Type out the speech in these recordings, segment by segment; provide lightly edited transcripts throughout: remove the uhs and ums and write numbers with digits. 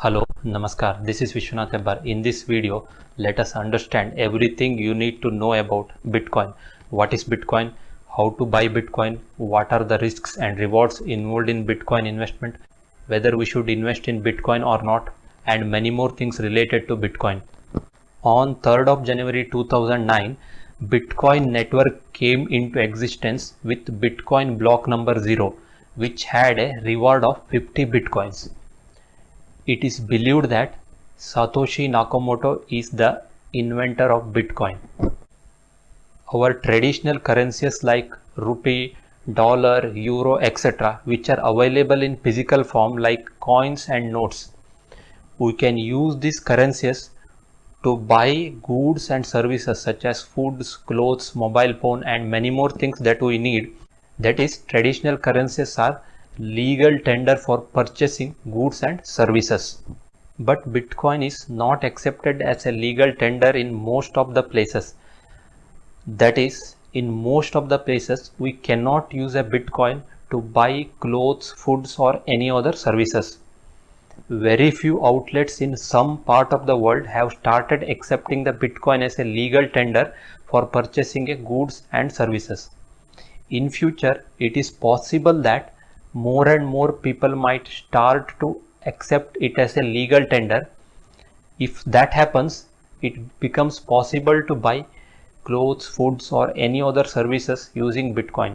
Hello, Namaskar. This is Vishwanath Hebbar. In this video, let us understand everything you need to know about Bitcoin. What is Bitcoin? How to buy Bitcoin? What are the risks and rewards involved in Bitcoin investment? Whether we should invest in Bitcoin or not, and many more things related to Bitcoin. On 3rd of January 2009, Bitcoin network came into existence with Bitcoin block number 0, which had a reward of 50 Bitcoins. It is believed that Satoshi Nakamoto is the inventor of Bitcoin. Our traditional currencies like rupee, dollar, euro, etc., which are available in physical form like coins and notes, we can use these currencies to buy goods and services such as foods, clothes, mobile phone, and many more things that we need. That is, traditional currencies are legal tender for purchasing goods and services. But Bitcoin is not accepted as a legal tender in most of the places. That is, in most of the places, we cannot use a Bitcoin to buy clothes, foods, or any other services. Very few outlets in some part of the world have started accepting the Bitcoin as a legal tender for purchasing a goods and services. In future, it is possible that more and more people might start to accept it as a legal tender. If that happens, it becomes possible to buy clothes, foods, or any other services using Bitcoin.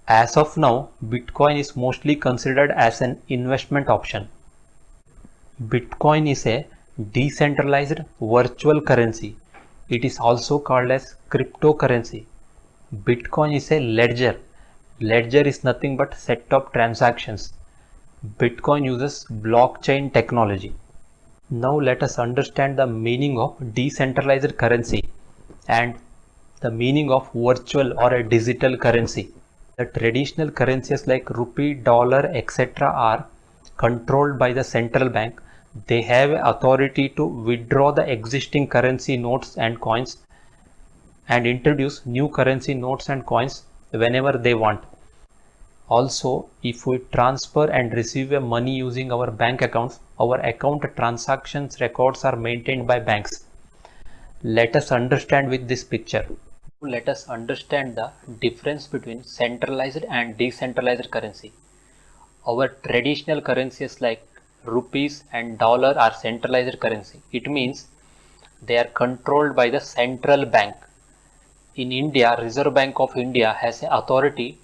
As of now, Bitcoin is mostly considered as an investment option. Bitcoin is a decentralized virtual currency. It is also called as cryptocurrency. Bitcoin is a ledger. Ledger is nothing but set of transactions. Bitcoin uses blockchain technology. Now let us understand the meaning of decentralized currency and the meaning of virtual or a digital currency. The traditional currencies like rupee, dollar, etc. are controlled by the central bank. They have authority to withdraw the existing currency notes and coins and introduce new currency notes and coins whenever they want. Also, if we transfer and receive a money using our bank accounts, our account transactions records are maintained by banks. Let us understand with this picture. Let us understand the difference between centralized and decentralized currency. Our traditional currencies like rupees and dollar are centralized currency. It means they are controlled by the central bank. In India, Reserve Bank of India has authority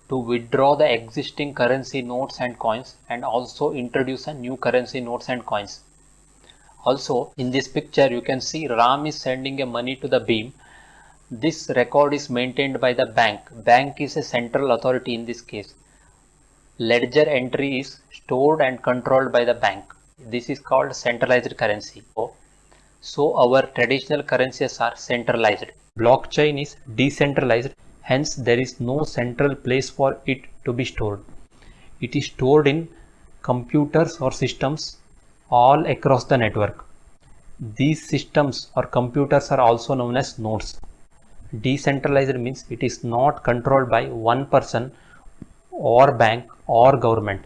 to withdraw the existing currency notes and coins and also introduce a new currency notes and coins. Also, in this picture, you can see Ram is sending a money to the Beam. This record is maintained by the bank. Bank is a central authority in this case. Ledger entry is stored and controlled by the bank. This is called centralized currency. So our traditional currencies are centralized. Blockchain is decentralized, hence there is no central place for it to be stored. It is stored in computers or systems all across the network. These systems or computers are also known as nodes. Decentralized means it is not controlled by one person or bank or government.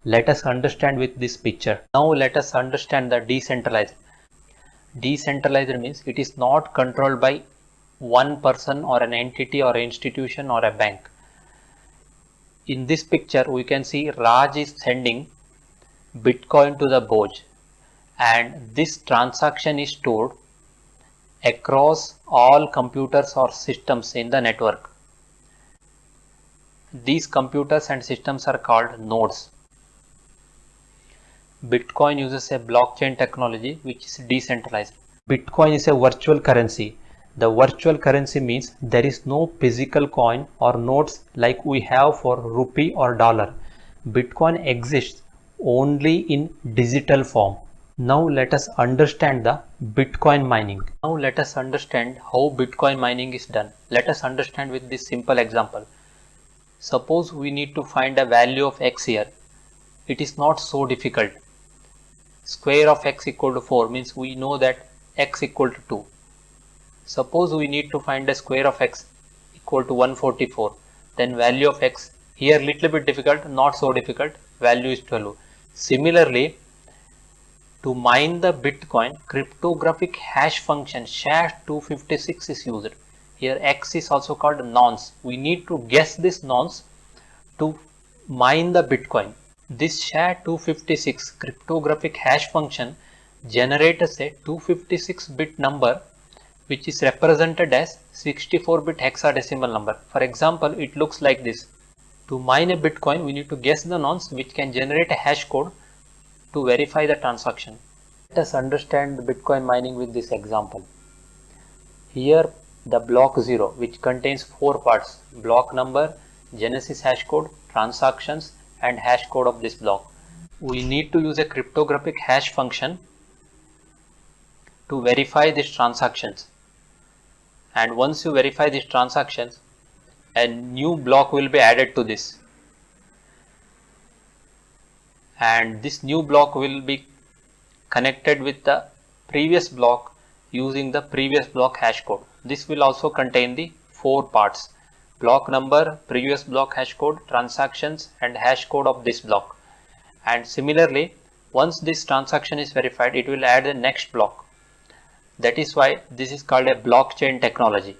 Let us understand with this picture. Now let us understand the decentralized. Decentralized means it is not controlled by one person or an entity or institution or a bank. In this picture, we can see Raj is sending Bitcoin to the Boj, and this transaction is stored across all computers or systems in the network. These computers and systems are called nodes. Bitcoin uses a blockchain technology which is decentralized. Bitcoin is a virtual currency. The virtual currency means there is no physical coin or notes like we have for rupee or dollar. Bitcoin exists only in digital form. Now let us understand the Bitcoin mining. Now let us understand how Bitcoin mining is done. Let us understand with this simple example. Suppose we need to find a value of x here. It is not so difficult. Square of x equal to 4 means we know that x equal to 2. Suppose we need to find a square of x equal to 144. Then value of x, here little bit difficult, not so difficult, value is 12. Similarly, To mine the Bitcoin, cryptographic hash function SHA-256 is used. Here X is also called nonce. We need to guess this nonce to mine the Bitcoin. This SHA-256 cryptographic hash function generates a 256-bit number which is represented as 64-bit hexadecimal number. For example, it looks like this. To mine a Bitcoin, we need to guess the nonce which can generate a hash code to verify the transaction. Let us understand the Bitcoin mining with this example. Here the block 0, which contains 4 parts: block number, genesis hash code, transactions, and hash code of this block. We need to use a cryptographic hash function to verify these transactions. And once you verify these transactions, a new block will be added to this. And this new block will be connected with the previous block using the previous block hash code. This will also contain the 4 parts: block number, previous block hash code, transactions, and hash code of this block. And similarly, once this transaction is verified, it will add the next block. That is why this is called a blockchain technology.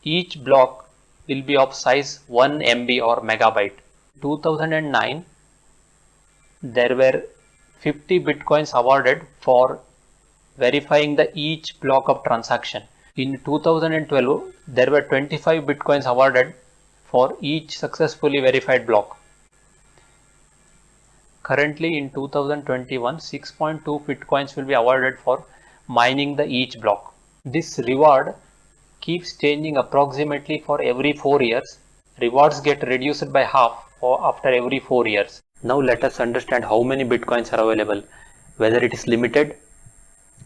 Each block will be of size 1 MB or megabyte. 2009, there were 50 bitcoins awarded for verifying the each block of transaction. In 2012, there were 25 bitcoins awarded for each successfully verified block. Currently in 2021, 6.2 bitcoins will be awarded for mining the each block. This reward keeps changing approximately for every 4 years. Rewards get reduced by half after every 4 years. Now let us understand how many bitcoins are available. Whether it is limited?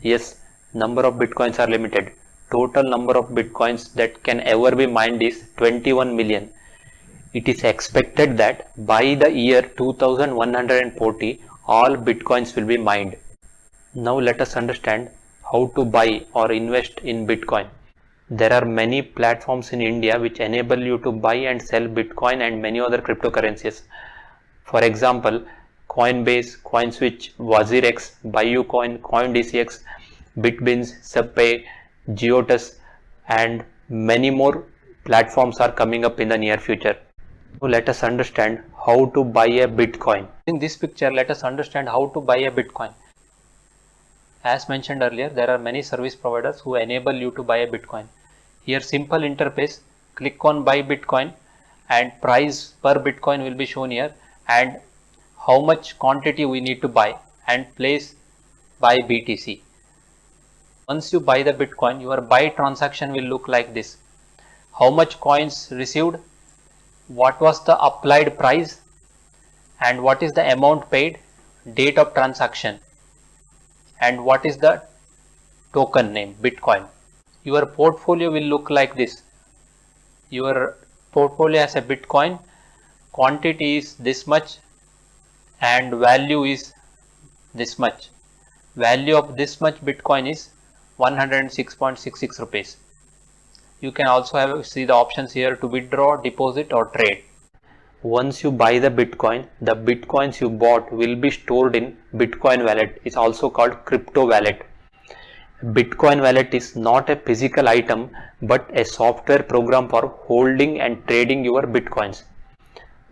Yes, number of bitcoins are limited. Total number of bitcoins that can ever be mined is 21 million. It is expected that by the year 2140, all bitcoins will be mined. Now let us understand how to buy or invest in Bitcoin. There are many platforms in India which enable you to buy and sell Bitcoin and many other cryptocurrencies. For example, Coinbase, CoinSwitch, WazirX, BuyUcoin, CoinDCX, Bitbins, SubPay, Geotus, and many more platforms are coming up in the near future. So let us understand how to buy a Bitcoin. In this picture, let us understand how to buy a Bitcoin. As mentioned earlier, there are many service providers who enable you to buy a Bitcoin. Here simple interface, click on buy Bitcoin and price per Bitcoin will be shown here, and how much quantity we need to buy, and place buy BTC. Once you buy the Bitcoin, your buy transaction will look like this: how much coins received, what was the applied price, and what is the amount paid, date of transaction, and what is the token name, Bitcoin. Your portfolio will look like this. Your portfolio has a Bitcoin, quantity is this much and value is this much. Value of this much Bitcoin is 106.66 rupees. You can also see the options here to withdraw, deposit, or trade. Once you buy the Bitcoins you bought will be stored in Bitcoin wallet. It's also called crypto wallet. Bitcoin wallet is not a physical item but a software program for holding and trading your Bitcoins.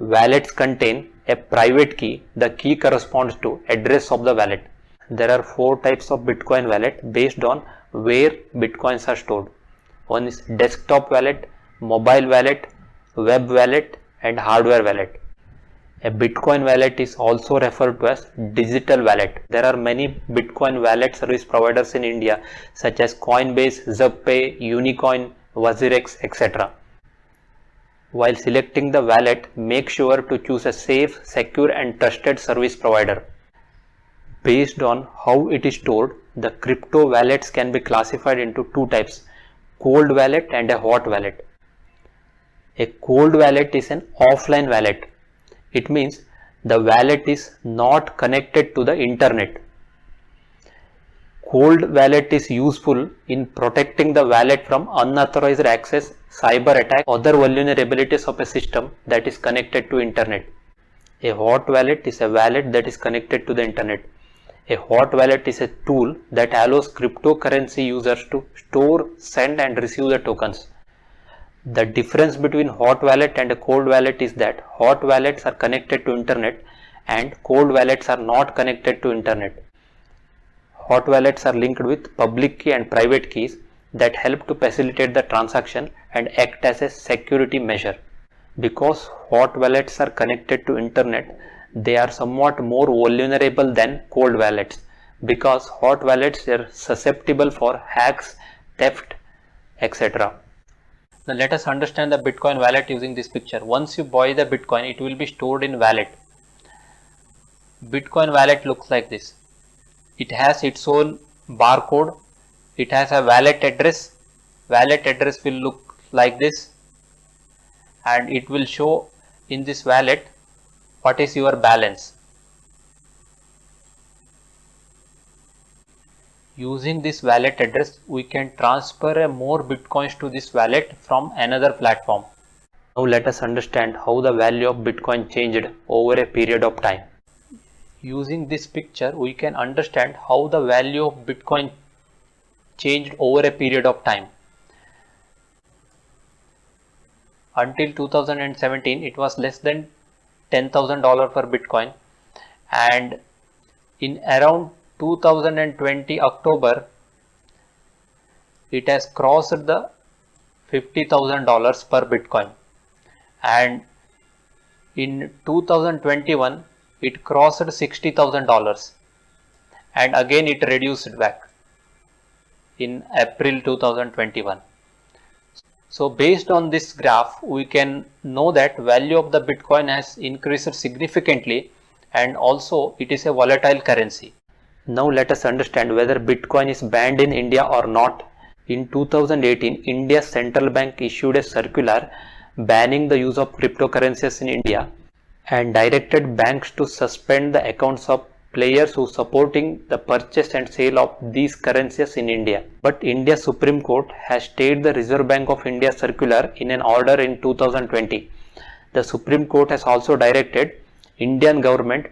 Wallets contain a private key. The key corresponds to address of the wallet. There are 4 types of Bitcoin wallet based on where Bitcoins are stored. One is desktop wallet, mobile wallet, web wallet, and hardware wallet. A Bitcoin wallet is also referred to as digital wallet. There are many Bitcoin wallet service providers in India such as Coinbase, ZubPay, Unicoin, WazirX, etc. While selecting the wallet, make sure to choose a safe, secure, and trusted service provider. Based on how it is stored, the crypto wallets can be classified into 2 types: cold wallet and a hot wallet. A cold wallet is an offline wallet. It means the wallet is not connected to the internet. Cold wallet is useful in protecting the wallet from unauthorized access, cyber attack, other vulnerabilities of a system that is connected to internet. A hot wallet is a wallet that is connected to the internet. A hot wallet is a tool that allows cryptocurrency users to store, send and receive the tokens. The difference between hot wallet and a cold wallet is that hot wallets are connected to internet and cold wallets are not connected to internet. Hot wallets are linked with public key and private keys that help to facilitate the transaction and act as a security measure. Because hot wallets are connected to internet, they are somewhat more vulnerable than cold wallets, because hot wallets are susceptible for hacks, theft, etc. Now let us understand the Bitcoin wallet using this picture. Once you buy the Bitcoin, it will be stored in wallet. Bitcoin wallet looks like this. It has its own barcode. It has a wallet address. Wallet address will look like this, and it will show in this wallet what is your balance. Using this wallet address, we can transfer more Bitcoins to this wallet from another platform. Now let us understand how the value of Bitcoin changed over a period of time. Using this picture, we can understand how the value of Bitcoin changed over a period of time. Until 2017, it was less than $10,000 per Bitcoin, and in around 2020 October, it has crossed the $50,000 per Bitcoin, and in 2021 it crossed $60,000, and again it reduced back in April 2021. So based on this graph, we can know that value of the Bitcoin has increased significantly, and also it is a volatile currency. Now let us understand whether Bitcoin is banned in India or not. In 2018, India's central bank issued a circular banning the use of cryptocurrencies in India and directed banks to suspend the accounts of players who supporting the purchase and sale of these currencies in India. But India's Supreme Court has stayed the Reserve Bank of India circular in an order in 2020. The Supreme Court has also directed Indian government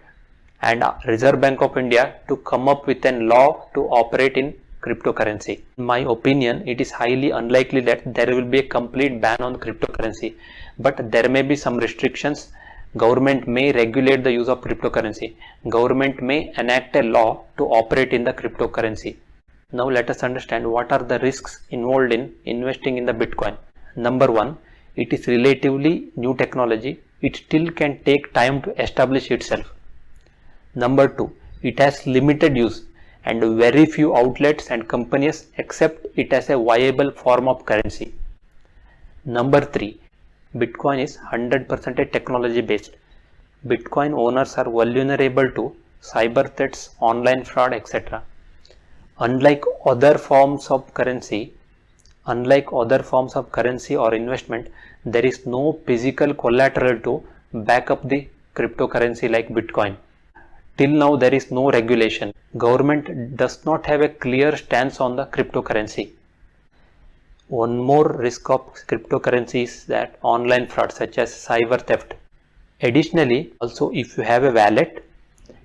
and Reserve Bank of India to come up with a law to operate in cryptocurrency. In my opinion, it is highly unlikely that there will be a complete ban on cryptocurrency, but there may be some restrictions. Government may regulate the use of cryptocurrency. Government may enact a law to operate in the cryptocurrency. Now let us understand what are the risks involved in investing in the Bitcoin. Number one, it is relatively new technology. It still can take time to establish itself. Number two, it has limited use and very few outlets and companies accept it as a viable form of currency. Number three, Bitcoin is 100% technology based. Bitcoin owners are vulnerable to cyber threats, online fraud, etc. Unlike other forms of currency or investment, there is no physical collateral to back up the cryptocurrency like Bitcoin. Till now, there is no regulation. Government does not have a clear stance on the cryptocurrency. One more risk of cryptocurrency is that online fraud such as cyber theft. Additionally, also if you have a wallet,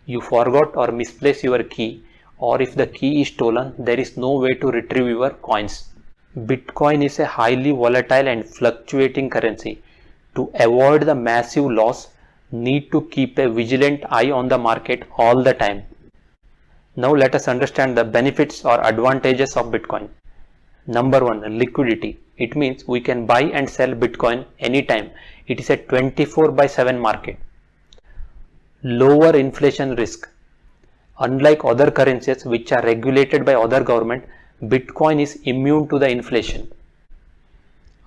you forgot or misplaced your key, or if the key is stolen, there is no way to retrieve your coins. Bitcoin is a highly volatile and fluctuating currency. To avoid the massive loss, need to keep a vigilant eye on the market all the time. Now let us understand the benefits or advantages of Bitcoin. Number one, liquidity. It means we can buy and sell Bitcoin anytime. It is a 24/7 market. Lower inflation risk. Unlike other currencies which are regulated by other government, Bitcoin is immune to the inflation.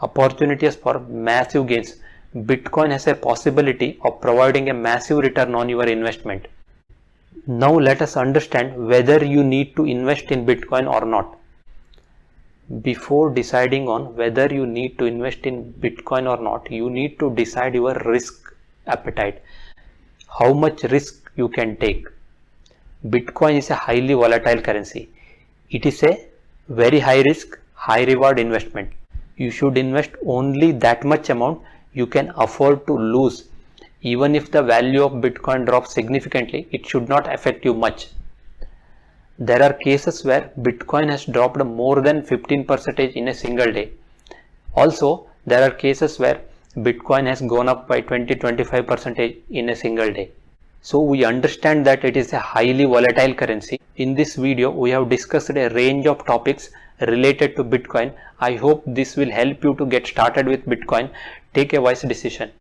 Opportunities for massive gains. Bitcoin has a possibility of providing a massive return on your investment. Now let us understand whether you need to invest in Bitcoin or not. Before deciding on whether you need to invest in Bitcoin or not, you need to decide your risk appetite, how much risk you can take. Bitcoin is a highly volatile currency. It is a very high risk, high reward investment. You should invest only that much amount you can afford to lose. Even if the value of Bitcoin drops significantly, it should not affect you much. There are cases where Bitcoin has dropped more than 15% in a single day. Also, there are cases where Bitcoin has gone up by 20-25% in a single day. So we understand that it is a highly volatile currency. In this video, we have discussed a range of topics related to Bitcoin. I hope this will help you to get started with Bitcoin. Take a wise decision.